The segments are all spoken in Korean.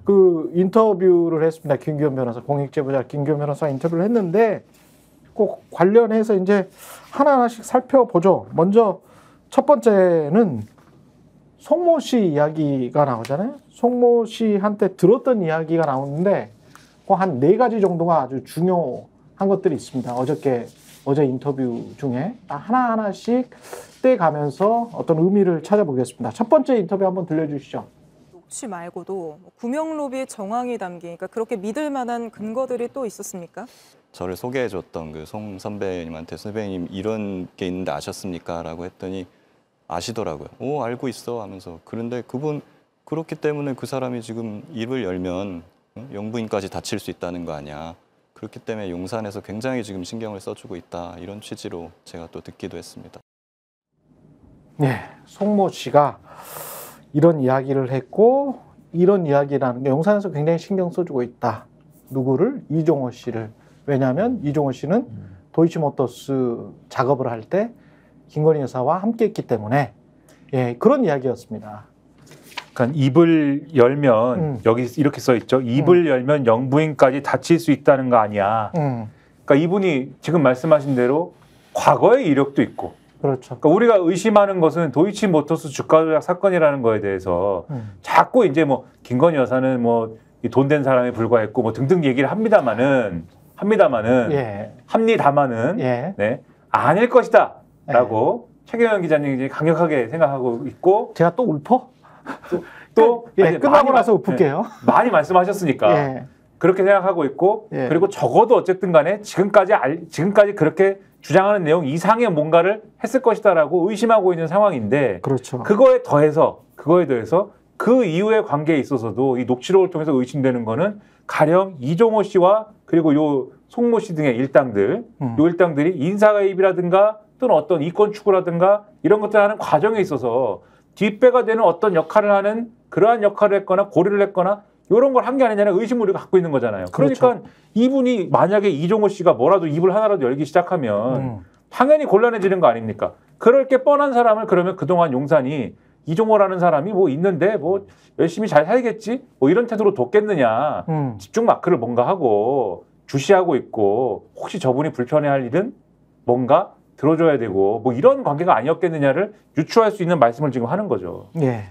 그 인터뷰를 했습니다. 김규현 변호사, 공익제보자 김규현 변호사 인터뷰를 했는데 꼭 관련해서 이제 하나하나씩 살펴보죠. 먼저 첫 번째는 송모 씨 이야기가 나오잖아요. 송모 씨한테 들었던 이야기가 나오는데 한 4가지 정도가 아주 중요한 것들이 있습니다. 어제 인터뷰 중에 하나하나씩 떼가면서 어떤 의미를 찾아보겠습니다. 첫 번째 인터뷰 한번 들려주시죠. 녹취 말고도 구명 로비의 정황이 담긴, 그러니까 그렇게 믿을 만한 근거들이 또 있었습니까? 저를 소개해줬던 그 송 선배님한테 선배님 이런 게 있는데 아셨습니까? 라고 했더니 아시더라고요. 오, 알고 있어 하면서. 그런데 그분 그렇기 때문에 그 사람이 지금 입을 열면 영부인까지 다칠 수 있다는 거 아니야. 그렇기 때문에 용산에서 굉장히 지금 신경을 써주고 있다. 이런 취지로 제가 또 듣기도 했습니다. 네, 송모 씨가 이런 이야기를 했고 이런 이야기라는 게 용산에서 굉장히 신경 써주고 있다. 누구를? 이종호 씨를. 왜냐하면 이종호 씨는 도이치모터스 작업을 할 때 김건희 여사와 함께했기 때문에 예, 그런 이야기였습니다. 그러니까 입을 열면 여기 이렇게 써 있죠. 입을 열면 영부인까지 다칠 수 있다는 거 아니야. 그러니까 이분이 지금 말씀하신 대로 과거의 이력도 있고. 그렇죠. 그러니까 우리가 의심하는 것은 도이치모터스 주가 조작 사건이라는 거에 대해서 자꾸 이제 뭐 김건희 여사는 뭐 돈 된 사람에 불과했고 뭐 등등 얘기를 합니다마는 예. 합니다마는 예. 네, 아닐 것이다라고 최경영 기자님이 강력하게 생각하고 있고 제가 또 울퍼? 또 예, 끝나고 나서 울을게요. 네, 많이 말씀하셨으니까 예. 그렇게 생각하고 있고 예. 그리고 적어도 어쨌든 간에 지금까지 그렇게 주장하는 내용 이상의 뭔가를 했을 것이다라고 의심하고 있는 상황인데 그렇죠. 그거에 더해서 그 이후의 관계에 있어서도 이 녹취록을 통해서 의심되는 거는 가령 이종호 씨와 그리고 요 송모 씨 등의 일당들, 요 일당들이 인사가입이라든가 또는 어떤 이권 추구라든가 이런 것들을 하는 과정에 있어서 뒷배가 되는 어떤 역할을 하는 그러한 역할을 했거나 고리를 했거나 이런 걸 한 게 아니냐는 의심을 우리가 갖고 있는 거잖아요. 그렇죠. 그러니까 이분이 만약에 이종호 씨가 뭐라도 입을 하나라도 열기 시작하면 당연히 곤란해지는 거 아닙니까? 그럴 게 뻔한 사람을 그러면 그동안 용산이 이종호라는 사람이 뭐 있는데 뭐 열심히 잘 살겠지? 뭐 이런 태도로 뒀겠느냐. 집중 마크를 뭔가 하고 주시하고 있고 혹시 저분이 불편해할 일은 뭔가 들어줘야 되고 뭐 이런 관계가 아니었겠느냐를 유추할 수 있는 말씀을 지금 하는 거죠. 예.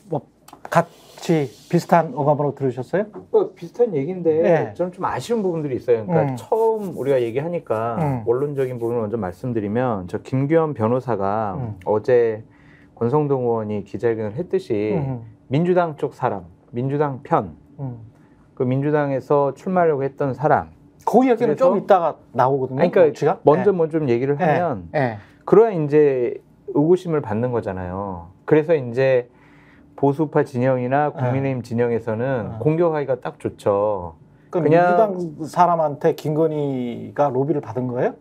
뭐 같이 비슷한 어감으로 들으셨어요? 비슷한 얘기인데 네. 저는 좀 아쉬운 부분들이 있어요. 그러니까 처음 우리가 얘기하니까 원론적인 부분을 먼저 말씀드리면 저 김규현 변호사가 어제 권성동 의원이 기자회견을 했듯이 민주당 쪽 사람, 민주당 편, 그 민주당에서 출마하려고 했던 사람. 그 이야기는 좀 이따가 나오거든요. 아니, 그러니까 녹취가? 먼저 좀 얘기를 하면 그러한 이제 의구심을 받는 거잖아요. 그래서 이제 보수파 진영이나 국민의힘 진영에서는 공격하기가 딱 좋죠. 그냥 민주당 사람한테 김건희가 로비를 받은 거예요?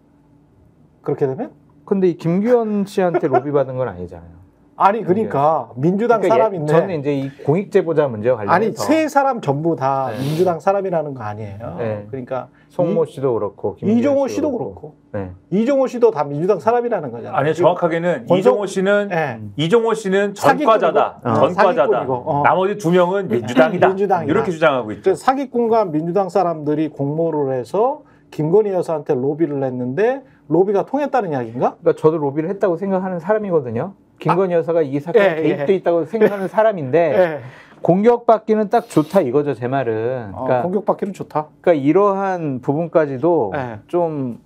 그렇게 되면? 근데 이 김규현 씨한테 로비 받은 건 아니잖아요. 아니 그러니까 민주당 그러니까 사람인데 저는 이제 이 공익제보자 문제와 관련해서 아니 세 사람 전부 다 민주당 사람이라는 거 아니에요. 네. 그러니까 송모 씨도 그렇고 이종호 씨도 그렇고 네. 이종호 씨도 다 민주당 사람이라는 거잖아요. 아니요, 정확하게는 이종호 씨는 전과자다. 사기꾼이고. 전과자다. 나머지 2명은 민주당이다. 이렇게 주장하고 있죠. 사기꾼과 민주당 사람들이 공모를 해서 김건희 여사한테 로비를 했는데 로비가 통했다는 이야기인가? 그러니까 저도 로비를 했다고 생각하는 사람이거든요. 김건희 여사가 이 사건에 개입돼 있다고 생각하는 사람인데 공격받기는 딱 좋다 이거죠, 제 말은. 그러니까, 공격받기는 좋다. 그러니까 이러한 부분까지도 좀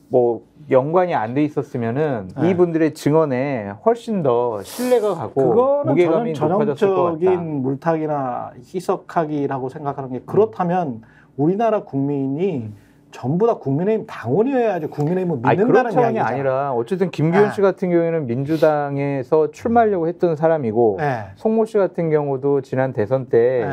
뭐 연관이 안 돼 있었으면은 이분들의 증언에 훨씬 더 신뢰가 가고 무게감이 높아졌을 것 같다. 전형적인 물타기나 희석하기라고 생각하는 게 그렇다면 우리나라 국민이 전부 다 국민의힘 당원이어야지 국민의힘을 믿는다는 이야기가 아니라 어쨌든 김규현 씨 같은 경우에는 민주당에서 출마하려고 했던 사람이고 송모 씨 같은 경우도 지난 대선 때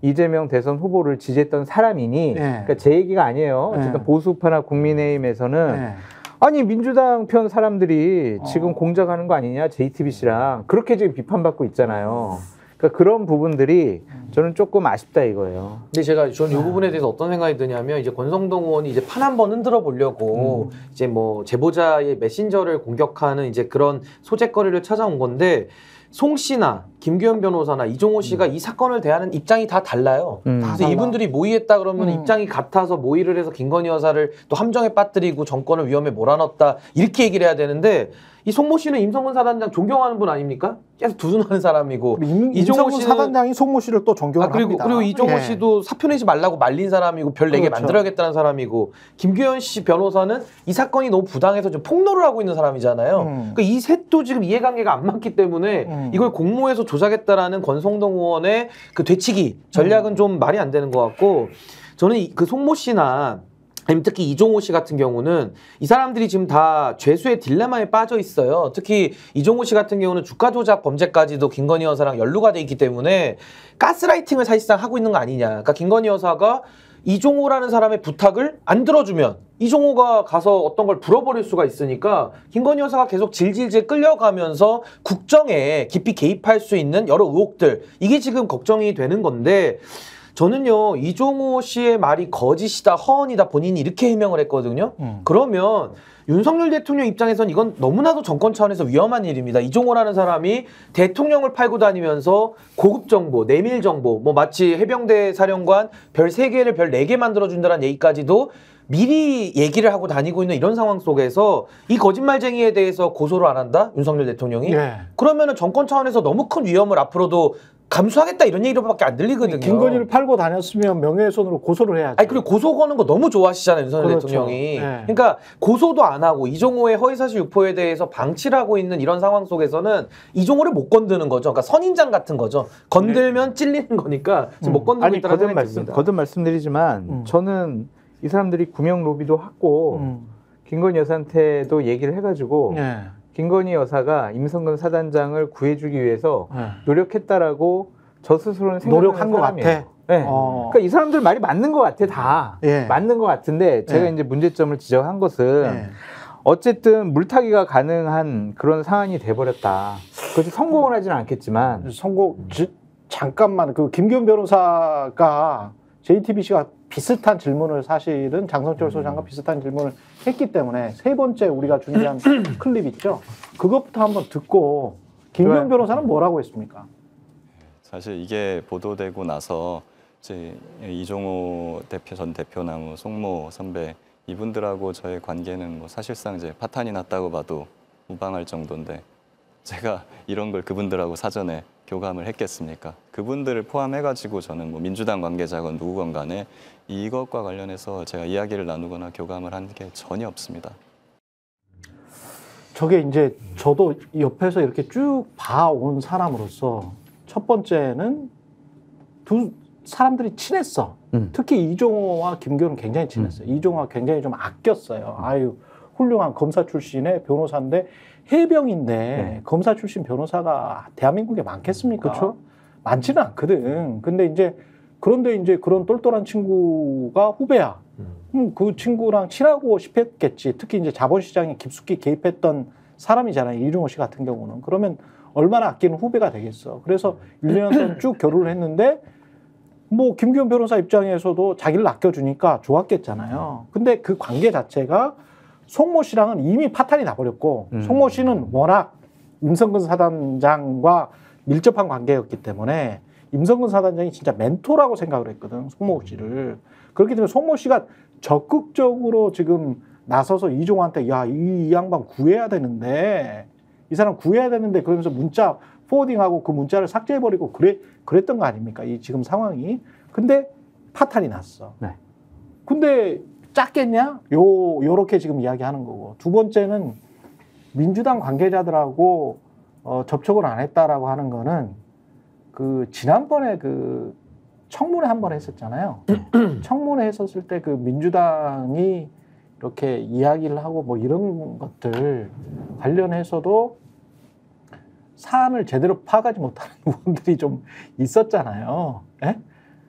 이재명 대선 후보를 지지했던 사람이니 그러니까 제 얘기가 아니에요. 어쨌든 보수파나 국민의힘에서는 아니 민주당 편 사람들이 지금 공작하는 거 아니냐 JTBC랑 그렇게 지금 비판받고 있잖아요. 그러니까 그런 부분들이 저는 조금 아쉽다 이거예요. 근데 저는 이 부분에 대해서 어떤 생각이 드냐면 이제 권성동 의원이 이제 판 한번 흔들어 보려고 이제 뭐 제보자의 메신저를 공격하는 이제 그런 소재거리를 찾아온 건데 송 씨나 김규현 변호사나 이종호 씨가 이 사건을 대하는 입장이 다 달라요. 그래서 이분들이 모의했다 그러면 입장이 같아서 모의를 해서 김건희 여사를 또 함정에 빠뜨리고 정권을 위험에 몰아넣었다 이렇게 얘기를 해야 되는데 이 송모 씨는 임성근 사단장 존경하는 분 아닙니까? 계속 두둔하는 사람이고 임성근 사단장이 송모 씨를 또 존경을 합니다. 그리고 이종호 씨도 사표 내지 말라고 말린 사람이고 별 4개 만들어야겠다는 사람이고 김규현 씨 변호사는 이 사건이 너무 부당해서 좀 폭로를 하고 있는 사람이잖아요. 그러니까 이 셋도 지금 이해관계가 안 맞기 때문에 이걸 공모해서 조작했다라는 권성동 의원의 그 되치기 전략은 좀 말이 안 되는 것 같고 저는 그 송모 씨나 아니면 특히 이종호 씨 같은 경우는 이 사람들이 지금 다 죄수의 딜레마에 빠져 있어요. 특히 이종호 씨 같은 경우는 주가 조작 범죄까지도 김건희 여사랑 연루가 돼 있기 때문에 가스라이팅을 사실상 하고 있는 거 아니냐. 그러니까 김건희 여사가 이종호라는 사람의 부탁을 안 들어주면 이종호가 가서 어떤 걸 불어버릴 수가 있으니까 김건희 여사가 계속 질질질 끌려가면서 국정에 깊이 개입할 수 있는 여러 의혹들 이게 지금 걱정이 되는 건데 저는요 이종호 씨의 말이 거짓이다 허언이다 본인이 이렇게 해명을 했거든요. 그러면 윤석열 대통령 입장에선 이건 너무나도 정권 차원에서 위험한 일입니다. 이종호라는 사람이 대통령을 팔고 다니면서 고급 정보, 내밀 정보, 뭐 마치 해병대 사령관 별 3개를 별 4개 만들어준다는 얘기까지도 미리 얘기를 하고 다니고 있는 이런 상황 속에서 이 거짓말쟁이에 대해서 고소를 안 한다? 윤석열 대통령이? 그러면은 정권 차원에서 너무 큰 위험을 앞으로도 감수하겠다 이런 얘기로밖에 안 들리거든요. 김건희를 팔고 다녔으면 명예훼손으로 고소를 해야지. 아니 그리고 고소 거는 거 너무 좋아하시잖아요 윤석열 대통령이. 그러니까 고소도 안 하고 이종호의 허위사실 유포에 대해서 방치를 하고 있는 이런 상황 속에서는 이종호를 못 건드는 거죠. 그러니까 선인장 같은 거죠. 건들면 찔리는 거니까 지금 못 건드고 있다는 생각이 듭니다. 거듭 말씀드리지만 저는 이 사람들이 구명 로비도 하고 김건희 여사한테도 얘기를 해가지고 김건희 여사가 임성근 사단장을 구해주기 위해서 노력했다라고 저 스스로는 노력한 것 같아. 네. 그러니까 이 사람들 말이 맞는 것 같아 다 맞는 것 같은데 제가 이제 문제점을 지적한 것은 어쨌든 물타기가 가능한 그런 상황이 돼버렸다. 그것이 성공을 하지는 않겠지만 잠깐만 그 김기현 변호사가 JTBC가 비슷한 질문을 사실은 장성철 소장과 비슷한 질문을 했기 때문에 3번째 우리가 준비한 클립 있죠. 그것부터 한번 듣고 김기현 변호사는 뭐라고 했습니까? 사실 이게 보도되고 나서 이제 이종호 전 대표나 뭐 송모 선배 이분들하고 저의 관계는 뭐 사실상 이제 파탄이 났다고 봐도 무방할 정도인데 제가 이런 걸 그분들하고 사전에 교감을 했겠습니까? 그분들을 포함해가지고 저는 뭐 민주당 관계자건 누구건 간에 이것과 관련해서 제가 이야기를 나누거나 교감을 한 게 전혀 없습니다. 저게 이제 저도 옆에서 이렇게 쭉 봐온 사람으로서 첫 번째는 두 사람들이 친했어. 특히 이종호와 김규현은 굉장히 친했어요. 이종호가 굉장히 좀 아꼈어요. 아유 훌륭한 검사 출신의 변호사인데 해병인데 검사 출신 변호사가 대한민국에 많겠습니까? 그렇죠? 많지는 않거든. 그런데 이제 그런 똘똘한 친구가 후배야. 그 친구랑 친하고 싶었겠지. 특히 이제 자본시장에 깊숙이 개입했던 사람이잖아요. 이종호 씨 같은 경우는. 그러면 얼마나 아끼는 후배가 되겠어. 그래서 1년 동안 쭉 교류를 했는데 뭐 김규현 변호사 입장에서도 자기를 아껴주니까 좋았겠잖아요. 근데 그 관계 자체가 송모 씨랑은 이미 파탄이 나버렸고 송모 씨는 워낙 임성근 사단장과 밀접한 관계였기 때문에 임성근 사단장이 진짜 멘토라고 생각을 했거든. 송모 씨를. 그렇기 때문에 송모 씨가 적극적으로 지금 나서서 이종호한테 야, 이 양반 구해야 되는데 이 사람 구해야 되는데 그러면서 문자 포워딩하고 그 문자를 삭제해버리고 그랬던 거 아닙니까? 이 지금 상황이. 근데 파탄이 났어. 근데 짰겠냐? 요렇게 지금 이야기하는 거고. 두 번째는 민주당 관계자들하고 접촉을 안 했다라고 하는 거는 그 지난번에 그 청문회 한 번 했었잖아요. 청문회 했었을 때 그 민주당이 이렇게 이야기를 하고 뭐 이런 것들 관련해서도 사안을 제대로 파악하지 못하는 부분들이 좀 있었잖아요. 에?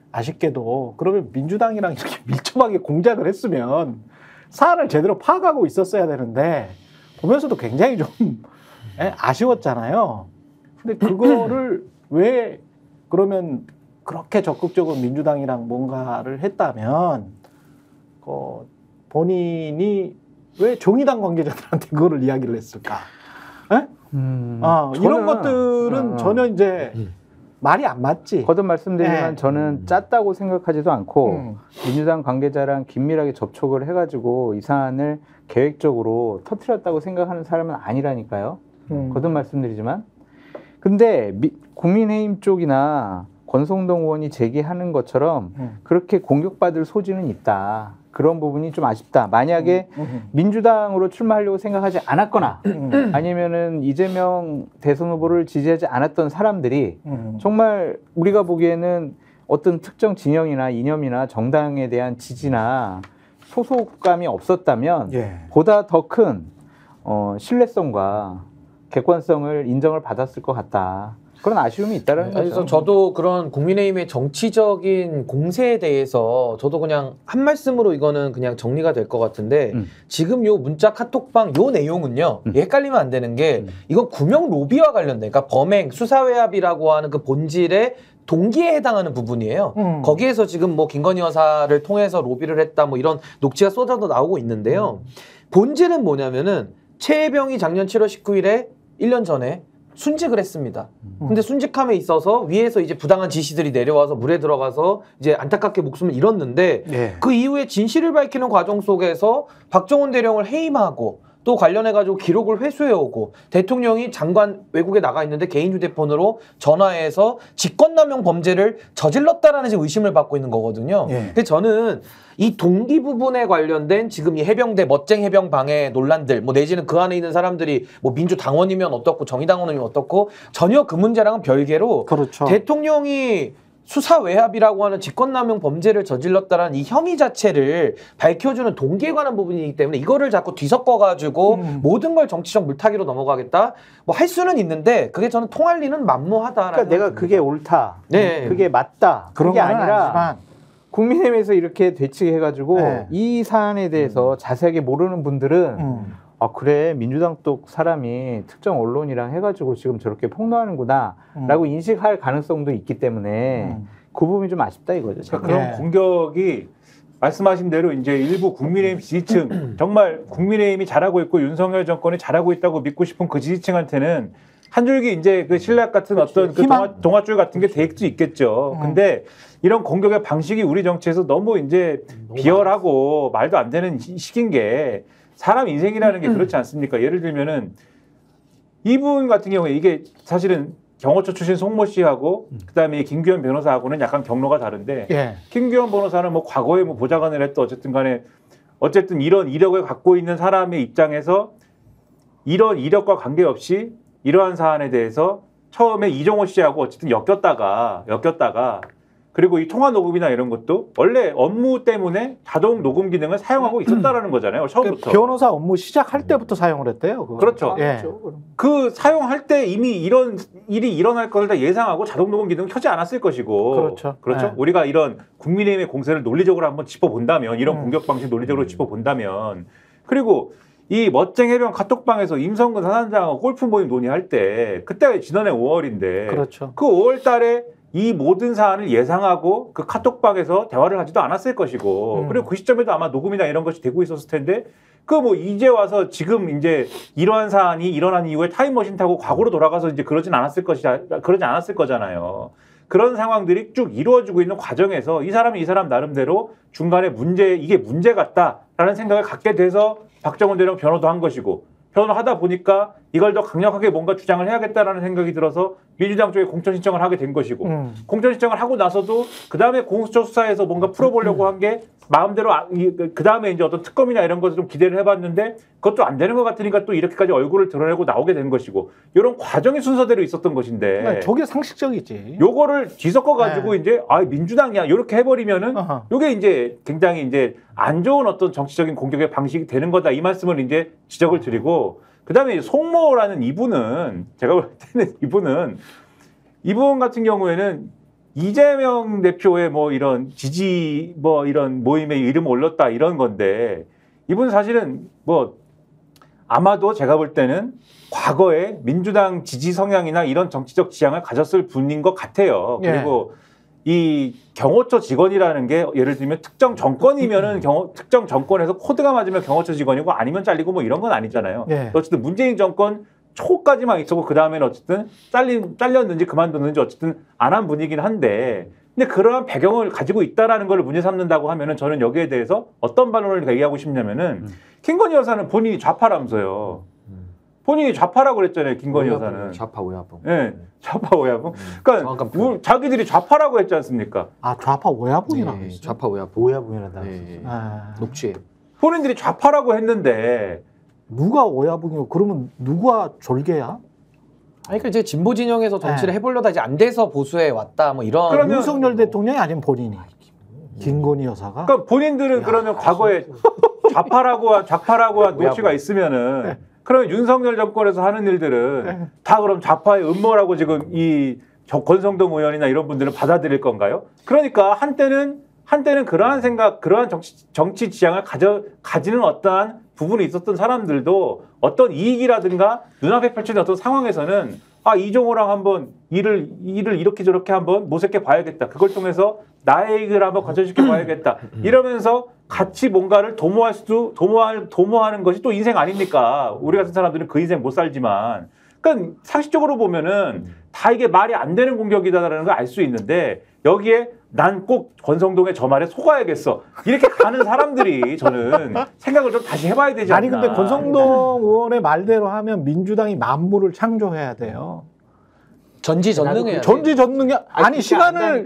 아쉽게도. 그러면 민주당이랑 이렇게 밀접하게 공작을 했으면 사안을 제대로 파악하고 있었어야 되는데 보면서도 굉장히 좀 아쉬웠잖아요. 근데 그거를 왜 그러면 그렇게 적극적으로 민주당이랑 뭔가를 했다면 본인이 왜 정의당 관계자들한테 그거를 이야기를 했을까? 에? 이런 것들은 전혀 이제 말이 안 맞지. 거듭 말씀드리지만 저는 짰다고 생각하지도 않고 민주당 관계자랑 긴밀하게 접촉을 해가지고 이 사안을 계획적으로 터뜨렸다고 생각하는 사람은 아니라니까요. 거듭 말씀드리지만. 근데 국민의힘 쪽이나 권성동 의원이 제기하는 것처럼 그렇게 공격받을 소지는 있다. 그런 부분이 좀 아쉽다. 만약에 민주당으로 출마하려고 생각하지 않았거나 아니면은 이재명 대선 후보를 지지하지 않았던 사람들이 정말 우리가 보기에는 어떤 특정 진영이나 이념이나 정당에 대한 지지나 소속감이 없었다면 보다 더 큰 신뢰성과 객관성을 인정을 받았을 것 같다. 그런 아쉬움이 있다라는 거죠. 그래서 저도 그런 국민의힘의 정치적인 공세에 대해서 저도 그냥 한 말씀으로 이거는 그냥 정리가 될 것 같은데 지금 요 문자 카톡방 요 내용은요 헷갈리면 안 되는 게 이건 구명 로비와 관련된 그러니까 범행 수사외압이라고 하는 그 본질의 동기에 해당하는 부분이에요. 거기에서 지금 뭐 김건희 여사를 통해서 로비를 했다 뭐 이런 녹취가 쏟아져 나오고 있는데요. 본질은 뭐냐면은 최혜병이 작년 7월 19일에 1년 전에 순직을 했습니다. 근데 순직함에 있어서 위에서 이제 부당한 지시들이 내려와서 물에 들어가서 이제 안타깝게 목숨을 잃었는데 그 이후에 진실을 밝히는 과정 속에서 박정훈 대령을 해임하고 또 관련해가지고 기록을 회수해오고 대통령이 장관 외국에 나가 있는데 개인 휴대폰으로 전화해서 직권남용 범죄를 저질렀다라는 지금 의심을 받고 있는 거거든요. 근데 저는 이 동기 부분에 관련된 지금 이 해병대 멋쟁 해병 방해 논란들 뭐 내지는 그 안에 있는 사람들이 뭐 민주당원이면 어떻고 정의당원이면 어떻고 전혀 그 문제랑은 별개로 대통령이 수사 외압이라고 하는 직권남용 범죄를 저질렀다는 이 혐의 자체를 밝혀주는 동기에 관한 부분이기 때문에 이거를 자꾸 뒤섞어가지고 모든 걸 정치적 물타기로 넘어가겠다 뭐 할 수는 있는데 그게 저는 통할 리는 만무하다라는. 그러니까 내가 그게 옳다, 그게 맞다 그런 게 아니라 국민의힘에서 이렇게 되치해가지고 이 사안에 대해서 자세하게 모르는 분들은 아 그래 민주당 쪽 사람이 특정 언론이랑 해가지고 지금 저렇게 폭로하는구나라고 인식할 가능성도 있기 때문에 그 부분이 좀 아쉽다 이거죠. 그러니까 그런 공격이 말씀하신 대로 이제 일부 국민의힘 지지층 정말 국민의힘이 잘하고 있고 윤석열 정권이 잘하고 있다고 믿고 싶은 그 지지층한테는 한 줄기 이제 그 신락 같은 어떤 그 동아줄 같은 게 될 수 있겠죠. 근데 이런 공격의 방식이 우리 정치에서 너무 이제 비열하고 말도 안 되는 시기인 게. 사람 인생이라는 게 그렇지 않습니까? 예를 들면은 이분 같은 경우에 이게 사실은 경호처 출신 송모 씨하고 그다음에 김규현 변호사하고는 약간 경로가 다른데 김규현 변호사는 뭐 과거에 뭐 보좌관을 했던 어쨌든 간에 어쨌든 이런 이력을 갖고 있는 사람의 입장에서 이런 이력과 관계없이 이러한 사안에 대해서 처음에 이종호 씨하고 어쨌든 엮였다가 그리고 이 통화 녹음이나 이런 것도 원래 업무 때문에 자동 녹음 기능을 사용하고 있었다라는 거잖아요. 처음부터. 변호사 업무 시작할 때부터 사용을 했대요. 그거. 그렇죠. 그 사용할 때 이미 이런 일이 일어날 것을 다 예상하고 자동 녹음 기능을 켜지 않았을 것이고. 그렇죠. 우리가 이런 국민의힘의 공세를 논리적으로 한번 짚어본다면 이런 공격 방식 논리적으로 짚어본다면 그리고 이 멋쟁 해병 카톡방에서 임성근 사단장하고 골프 모임 논의할 때 그때가 지난해 5월인데 그 5월 달에 이 모든 사안을 예상하고 그 카톡방에서 대화를 하지도 않았을 것이고 그리고 그 시점에도 아마 녹음이나 이런 것이 되고 있었을 텐데 그 뭐 이제 와서 지금 이제 이러한 사안이 일어난 이후에 타임머신 타고 과거로 돌아가서 이제 그러지 않았을 거잖아요. 그런 상황들이 쭉 이루어지고 있는 과정에서 이 사람이 이 사람 나름대로 중간에 이게 문제 같다라는 생각을 갖게 돼서 박정훈 대령 변호도 한 것이고 변호하다 보니까 이걸 더 강력하게 뭔가 주장을 해야겠다라는 생각이 들어서 민주당 쪽에 공천 신청을 하게 된 것이고 공천 신청을 하고 나서도 그다음에 공수처 수사에서 뭔가 풀어보려고 한 게 마음대로 그다음에 이제 어떤 특검이나 이런 것을 좀 기대를 해봤는데 그것도 안 되는 것 같으니까 또 이렇게까지 얼굴을 드러내고 나오게 된 것이고 이런 과정의 순서대로 있었던 것인데 저게 상식적이지. 요거를 뒤섞어 가지고 이제 민주당이야 이렇게 해버리면은 요게 이제 굉장히 이제 안 좋은 어떤 정치적인 공격의 방식이 되는 거다 이 말씀을 이제 지적을 드리고 그다음에 송모라는 이분은 제가 볼 때는 이분 같은 경우에는 이재명 대표의 뭐 이런 지지 뭐 이런 모임에 이름 올렸다 이런 건데 이분 사실은 뭐 아마도 제가 볼 때는 과거에 민주당 지지 성향이나 이런 정치적 지향을 가졌을 분인 것 같아요. 그리고 이 경호처 직원이라는 게 예를 들면 특정 정권이면은 특정 정권에서 코드가 맞으면 경호처 직원이고 아니면 잘리고 뭐 이런 건 아니잖아요. 어쨌든 문재인 정권 초까지만 있었고 그 다음에는 어쨌든 잘렸는지 그만뒀는지 어쨌든 안 한 분이긴 한데 근데 그러한 배경을 가지고 있다라는 걸 문제 삼는다고 하면은 저는 여기에 대해서 어떤 반론을 얘기하고 싶냐면은 김건희 여사는 본인이 좌파라면서요. 본인이 좌파라고 그랬잖아요. 김건희 여사는. 좌파 오야분. 네, 좌파 오야분. 그러니까 자기들이 좌파라고 했지 않습니까? 아 좌파 오야분이라고 했어요? 좌파 오야분. 오야분이라고 네. 했어요. 아. 녹취. 본인들이 좌파라고 했는데 누가 오야분이고 그러면 누가 졸개야? 아니 그 이제 진보 진영에서 정치를 해보려다 이제 안 돼서 보수해 왔다 뭐 이런. 그러면 윤석열 대통령이 아니면 본인이 김건희 여사가. 그러니까 본인들은 그러면 과거에 좌파라고 한 녹취가 있으면은 그러면 윤석열 정권에서 하는 일들은 다 그럼 좌파의 음모라고 지금 이 권성동 의원이나 이런 분들은 받아들일 건가요? 그러니까 한때는 그러한 생각, 그러한 정치 지향을 가지는 어떠한 부분이 있었던 사람들도 어떤 이익이라든가 눈앞에 펼쳐진 어떤 상황에서는 아, 이종호랑 한번 일을 이렇게 저렇게 한번 모색해 봐야겠다. 그걸 통해서 나의 이익을 한번 관철시켜 봐야겠다. 이러면서 같이 뭔가를 도모하는 것이 또 인생 아닙니까? 우리 같은 사람들은 그 인생 못 살지만. 그러니까 상식적으로 보면은 다 이게 말이 안 되는 공격이다라는 걸 알 수 있는데 여기에 난 꼭 권성동의 저 말에 속아야겠어. 이렇게 가는 사람들이 저는 생각을 좀 다시 해봐야 되지 않나. 아니 근데 권성동 의원의 말대로 하면 민주당이 만물을 창조해야 돼요. 전지전능해야 전지전능해. 아니 시간을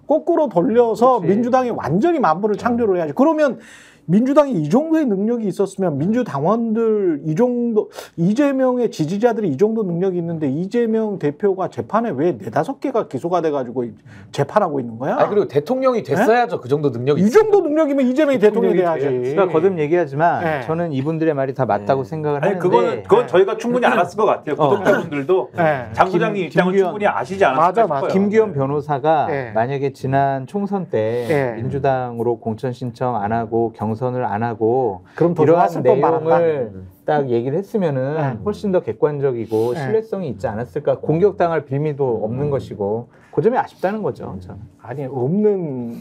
거꾸로 돌려서 그렇지. 민주당이 완전히 만물을 창조를 해야지. 그러면 민주당이 이 정도의 능력이 있었으면 민주당원들 이 정도 이재명의 지지자들이 이 정도 능력이 있는데 이재명 대표가 재판에 왜 4-5개가 기소가 돼가지고 재판하고 있는 거야? 아 그리고 대통령이 됐어야죠. 네. 그 정도 능력이. 이 정도 능력이면 이재명이 대통령이 돼야지. 제가 거듭 얘기하지만 네. 저는 이분들의 말이 다 맞다고 생각을 아니 하는데 그건 저희가 충분히 알았을 것 같아요. 구독자분들도 장 부장님 입장을 충분히 아시지 않았을까 싶어요. 김기현 변호사가 네. 만약에 지난 총선 때 네. 민주당으로 공천 신청 안 하고 경선을 안 하고 그럼 더 이러한 좋았을 뻔 말았다. 내용을 딱 얘기를 했으면은 훨씬 더 객관적이고 신뢰성이 있지 않았을까. 공격당할 빌미도 없는 것이고 그 점이 아쉽다는 거죠. 저는. 아니 없는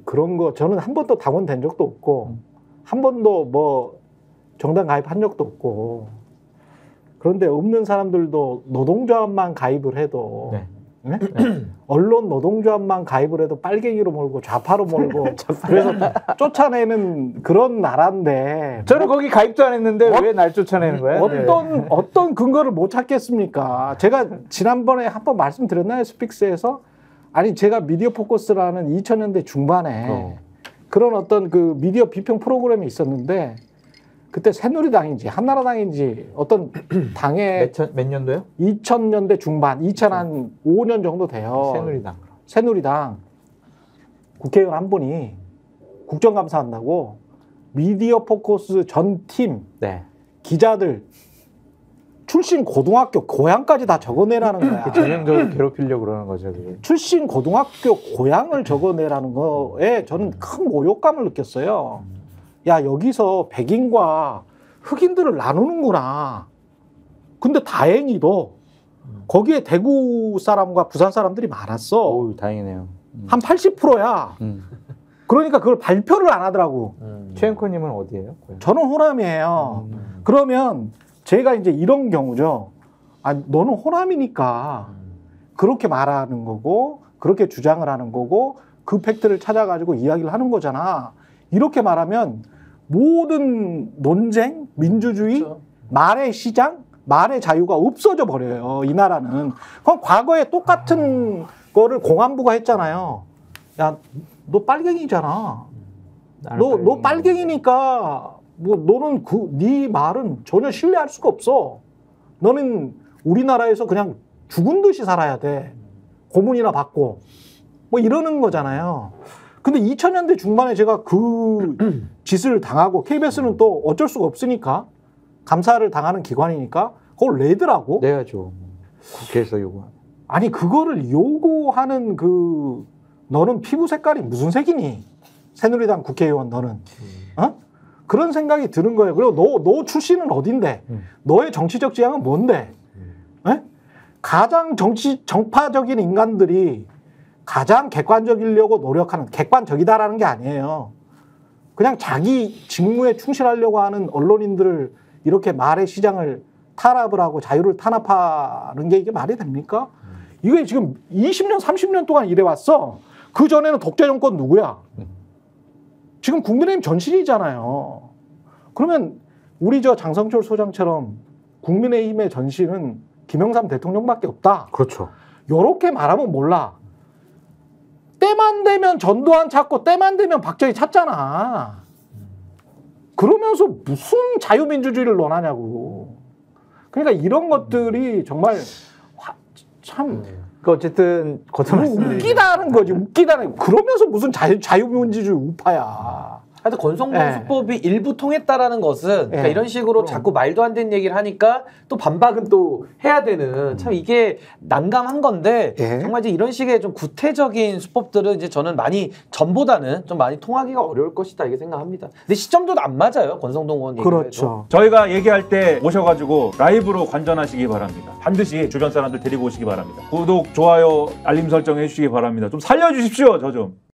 그런 거 저는 한 번도 당원 된 적도 없고 한 번도 뭐 정당 가입한 적도 없고 그런데 없는 사람들도 노동조합만 가입을 해도 네. 네? 언론 노동조합만 가입을 해도 빨갱이로 몰고 좌파로 몰고 그래서 쫓아내는 그런 나라인데 저는 거기 가입도 안 했는데 왜 날 쫓아내는 거야? 어떤 근거를 못 찾겠습니까? 제가 지난번에 한번 말씀드렸나요? 스픽스에서? 아니 제가 미디어 포커스라는 2000년대 중반에 그런 어떤 그 미디어 비평 프로그램이 있었는데 그때 새누리당인지 한나라당인지 어떤 당의 몇 년도요? 2000년대 중반 2005년 정도 돼요. 새누리당 국회의원 한 분이 국정감사한다고 미디어 포커스 전 팀 네. 기자들 출신 고등학교 고향까지 다 적어내라는 거야. 전형적으로 괴롭히려고 그러는 거죠. 그게. 출신 고등학교 고향을 적어내라는 거에 저는 큰 모욕감을 느꼈어요. 야 여기서 백인과 흑인들을 나누는구나. 근데 다행히도 거기에 대구 사람과 부산 사람들이 많았어. 오, 다행이네요. 한 80%야. 그러니까 그걸 발표를 안 하더라고. 최영코님은 어디예요? 저는 호남이에요. 그러면 제가 이제 이런 경우죠. 아, 너는 호남이니까 그렇게 말하는 거고, 그렇게 주장을 하는 거고, 그 팩트를 찾아가지고 이야기를 하는 거잖아. 이렇게 말하면 모든 논쟁, 민주주의, 그렇죠. 말의 시장, 말의 자유가 없어져 버려요. 이 나라는. 그럼 과거에 똑같은 거를 공안부가 했잖아요. 야, 너 빨갱이잖아. 너 빨갱이니까 뭐 너는 네 말은 전혀 신뢰할 수가 없어. 너는 우리나라에서 그냥 죽은 듯이 살아야 돼. 고문이나 받고 뭐 이러는 거잖아요. 근데 2000년대 중반에 제가 그 짓을 당하고 KBS는 또 어쩔 수가 없으니까 감사를 당하는 기관이니까 그걸 내더라고. 내야죠. 국회에서 요구하는. 아니 그거를 요구하는 그 너는 피부 색깔이 무슨 색이니? 새누리당 국회의원 너는. 어? 그런 생각이 드는 거예요. 그리고 너 출신은 어딘데? 너의 정치적 지향은 뭔데? 가장 정파적인 인간들이 가장 객관적이려고 노력하는, 객관적이다라는 게 아니에요. 그냥 자기 직무에 충실하려고 하는 언론인들을 이렇게 말의 시장을 탄압을 하고 자유를 탄압하는 게 이게 말이 됩니까? 이게 지금 20년, 30년 동안 이래왔어. 그 전에는 독재 정권 누구야? 지금 국민의힘 전신이잖아요. 그러면 우리 저 장성철 소장처럼 국민의힘의 전신은 김영삼 대통령밖에 없다. 그렇죠. 요렇게 말하면 몰라. 때만 되면 전두환 찾고 때만 되면 박정희 찾잖아. 그러면서 무슨 자유민주주의를 논하냐고. 그러니까 이런 것들이 정말 참 그 어쨌든 웃기다는 거지. 웃기다는. 그러면서 무슨 자유민주주의 우파야. 하여튼 권성동 수법이 일부 통했다라는 것은 그러니까 이런 식으로 자꾸 말도 안 되는 얘기를 하니까 또 반박은 또 해야 되는 참 이게 난감한 건데 정말 이제 이런 식의 좀 구태적인 수법들은 이제 저는 많이 전보다는 좀 많이 통하기가 어려울 것이다 이렇게 생각합니다. 근데 시점도 안 맞아요. 권성동 의원 얘기도. 그렇죠. 저희가 얘기할 때 오셔가지고 라이브로 관전하시기 바랍니다. 반드시 주변 사람들 데리고 오시기 바랍니다. 구독, 좋아요, 알림 설정 해주시기 바랍니다. 좀 살려주십시오. 저 좀.